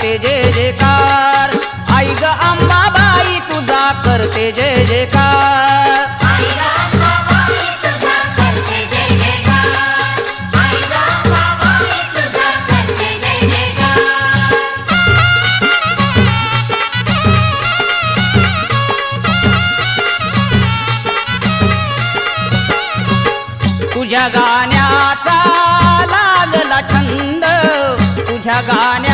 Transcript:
करते जय जयकार, आई ग अंबाबाई तुझा करते जय जयकार। तुझ्या गाण्याचा लागला छंद, तुझ्या गाण्या